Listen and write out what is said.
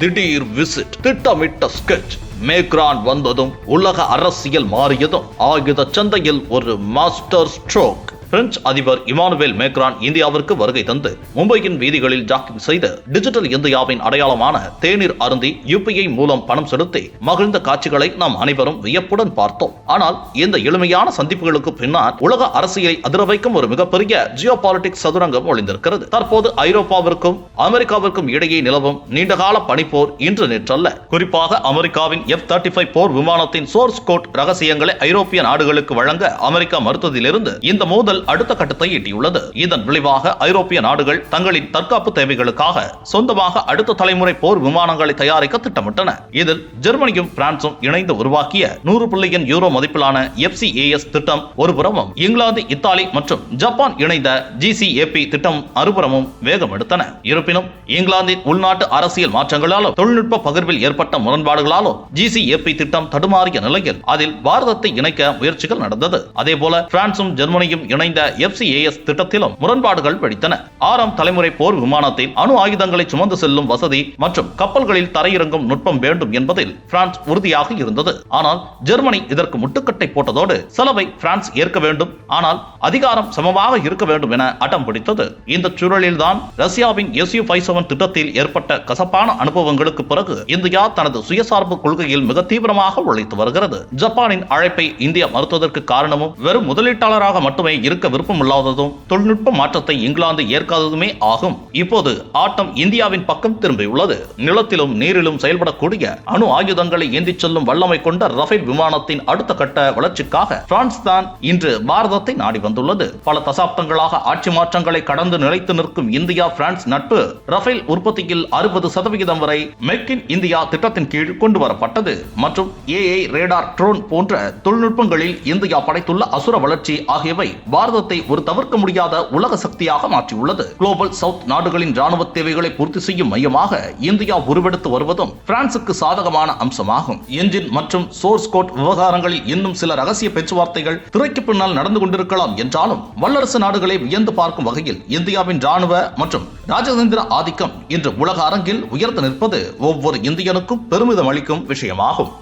திடீர் விசிட், திட்டமிட்ட sketch. Macron வந்ததும் உலக அரசியல் மாறியதும் ஆயுத சந்தையில் ஒரு மாஸ்டர் ஸ்ட்ரோக். பிரெஞ்சு அதிபர் இமானுவேல் மேக்ரான் இந்தியாவிற்கு வருகை தந்து மும்பையின் வீதிகளில் ஜாக்கிங் செய்து டிஜிட்டல் இந்தியாவின் அடையாளமான தேநீர் அருந்தி UPI மூலம் பணம் செலுத்தி மகிழ்ந்த காட்சிகளை நாம் அனைவரும் வியப்புடன் பார்த்தோம். ஆனால் இந்த எளிமையான சந்திப்புகளுக்கு பின்னால் உலக அரசியலை அதிர வைக்கும் ஒரு மிகப்பெரிய ஜியோபாலிட்டிக்ஸ் சதுரங்கம் ஒளிந்திருக்கிறது. தற்போது ஐரோப்பாவிற்கும் அமெரிக்காவிற்கும் இடையே நிலவும் நீண்டகால பனிப்போர் இன்று நேற்றல்ல. குறிப்பாக அமெரிக்காவின் F-35 போர் விமானத்தின் சோர்ஸ் கோட் ரகசியங்களை ஐரோப்பிய நாடுகளுக்கு வழங்க அமெரிக்கா மறுத்ததிலிருந்து இந்த மோதல் அடுத்த கட்டத்தை எட்டியுள்ளது. இதன் விளைவாக ஐரோப்பிய நாடுகள் தங்களின் தற்காப்பு தேவைகளுக்காக சொந்தமாக அடுத்த தலைமுறை போர் விமானங்களை தயாரிக்க திட்டமிட்டன. இதில் ஜெர்மனியும் பிரான்சும் இணைந்து உருவாக்கிய 100 பில்லியன் யூரோ மதிப்பிலான FCAS திட்டம் ஒருபுறமும், இங்கிலாந்து, இத்தாலி மற்றும் ஜப்பான் இணைந்த GCAP திட்டம் மறுபுறமும் வேகம் எடுத்தன. இருப்பினும் இங்கிலாந்தின் உள்நாட்டு அரசியல் மாற்றங்களாலும் தொழில்நுட்ப பகிர்வில் ஏற்பட்ட முரண்பாடுகளாலும் GCAP திட்டம் தடுமாறிய நிலையில் அதில் பாரதத்தை இணைக்க முயற்சிகள் நடந்தது. அதேபோல பிரான்சும் ஜெர்மனியும் இணைந்த FCAS திட்டத்திலும் முரண்பாடுகள் வெடித்தன. 6ஆம் தலைமுறை போர் விமானத்தில் அணு ஆயுதங்களை சுமந்து செல்லும் வசதி மற்றும் கப்பல்களில் தரையிறங்கும் நுட்பம் வேண்டும் என்பதில் பிரான்ஸ் உறுதியாக இருந்தது. ஆனால் ஜெர்மனி இதற்கு முட்டுக்கட்டை போட்டதோடு செலவை பிரான்ஸ் ஏற்க வேண்டும், ஆனால் அதிகாரம் சமமாக இருக்க வேண்டும் என அடம் பிடித்தது. இந்த சூழலில்தான் ரஷ்யாவின் Su-57 திட்டத்தில் ஏற்பட்ட கசப்பான அனுபவங்களுக்கு பிறகு இந்தியா தனது சுயசார்பு கொள்கையில் மிக தீவிரமாக உழைத்து வருகிறது. ஜப்பானின் அழைப்பை இந்தியா மறுத்ததற்கு காரணமும் வெறும் முதலீட்டாளராக மட்டுமே இருக்க விருப்பம் இல்லாததும் தொழில்நுட்ப மாற்றத்தை இங்கிலாந்து ஏற்காததுமே ஆகும். இப்போது ஆட்டம் இந்தியாவின் பக்கம் திரும்பியுள்ளது. நிலத்திலும் நீரிலும் செயல்படக்கூடிய அணு ஆயுதங்களை ஏந்திச் செல்லும் வல்லமை கொண்ட ரஃபேல் விமானத்தின் அடுத்த கட்ட வளர்ச்சிக்காக பிரான்ஸ் தான் இன்று பாரதத்தை நாடி வந்துள்ளது. பல தசாப்தங்களாக ஆட்சி மாற்றங்களை கடந்து நிலைத்து நிற்கும் இந்தியா பிரான்ஸ் நட்பு ரஃபேல் உற்பத்தியில் 60% வரை மேக் இன் இந்தியா திட்டத்தின் கீழ் கொண்டு வரப்பட்டது மற்றும் AI ரேடார், ட்ரோன் போன்ற தொழில்நுட்பங்களில் இந்தியா படைத்துள்ள அசுர வளர்ச்சி ஆகியவை பாரதத்தை ஒரு தவிர்க்க முடியாத உலக சக்தியாக மாற்றியுள்ளது. குளோபல் சவுத் நாடுகளின் ராணுவ தேவைகளை பூர்த்தி செய்யும் மையமாக இந்தியா உருவெடுத்து வருவதும் பிரான்சுக்கு சாதகமான அம்சமாகும். என்ஜின் மற்றும் சோர்ஸ் கோட் விவகாரங்களில் இன்னும் சில ரகசிய பேச்சுவார்த்தைகள் திரைக்கு பின்னால் நடந்து கொண்டிருக்கலாம் என்றாலும் வல்லரசு நாடுகளை வியந்து பார்க்கும் வகையில் இந்தியாவின் ராணுவ மற்றும் ராஜதந்திர ஆதிக்கம் இன்று உலக அரங்கில் உயர்ந்து நிற்பது ஒவ்வொரு இந்தியனுக்கும் பெருமிதம் அளிக்கும் விஷயமாகும்.